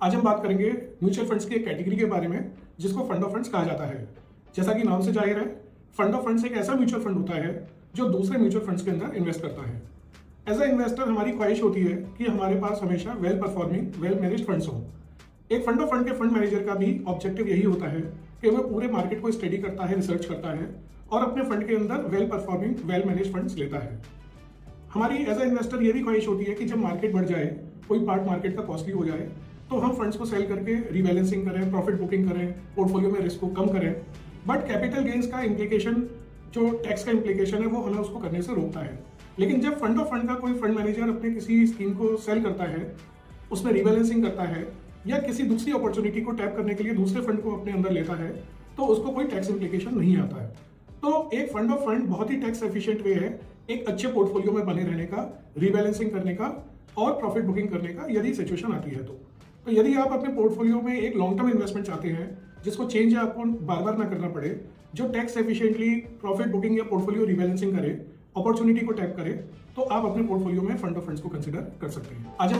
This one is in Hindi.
आज हम बात करेंगे म्यूचुअल फंड्स की एक कैटेगरी के बारे में जिसको फंड ऑफ फंड्स कहा जाता है। जैसा कि नाम से जाहिर है, फंड ऑफ फंड्स एक ऐसा म्यूचुअल फंड होता है जो दूसरे म्यूचुअल फंड्स के अंदर इन्वेस्ट करता है। एज अ इन्वेस्टर हमारी ख्वाहिश होती है कि हमारे पास हमेशा well performing, well manage funds हों। एक फंड ऑफ फंड के फंड मैनेजर का भी ऑब्जेक्टिव यही होता है कि वह पूरे मार्केट को स्टडी करता है, रिसर्च करता है और अपने फंड के अंदर well performing, well manage funds लेता है। हमारी एज अ इन्वेस्टर ये भी ख्वाहिश होती है कि जब मार्केट बढ़ जाए, कोई पार्ट मार्केट का कॉस्टली हो जाए, तो हम फंड्स को सेल करके रीबैलेंसिंग करें, प्रॉफिट बुकिंग करें, पोर्टफोलियो में रिस्क को कम करें। बट कैपिटल गेन्स का इम्प्लीकेशन, जो टैक्स का इम्प्लीकेशन है, वो हमें उसको करने से रोकता है। लेकिन जब फंड ऑफ फंड का कोई फंड मैनेजर अपने किसी स्कीम को सेल करता है, उसमें रीबैलेंसिंग करता है या किसी दूसरी अपॉर्चुनिटी को टैप करने के लिए दूसरे फंड को अपने अंदर लेता है, तो उसको कोई टैक्स इम्प्लीकेशन नहीं आता है। तो एक फंड ऑफ फंड बहुत ही टैक्स एफिशिएंट वे है एक अच्छे पोर्टफोलियो में बने रहने का, रीबैलेंसिंग करने का और प्रॉफिट बुकिंग करने का, यदि सिचुएशन आती है तो यदि आप अपने पोर्टफोलियो में एक लॉन्ग टर्म इन्वेस्टमेंट चाहते हैं जिसको चेंज आपको बार बार ना करना पड़े, जो टैक्स एफिशिएंटली प्रॉफिट बुकिंग या पोर्टफोलियो रीबैलेंसिंग करे, अपॉर्चुनिटी को टैप करे, तो आप अपने पोर्टफोलियो में फंड ऑफ फंड्स को कंसिडर कर सकते हैं। आज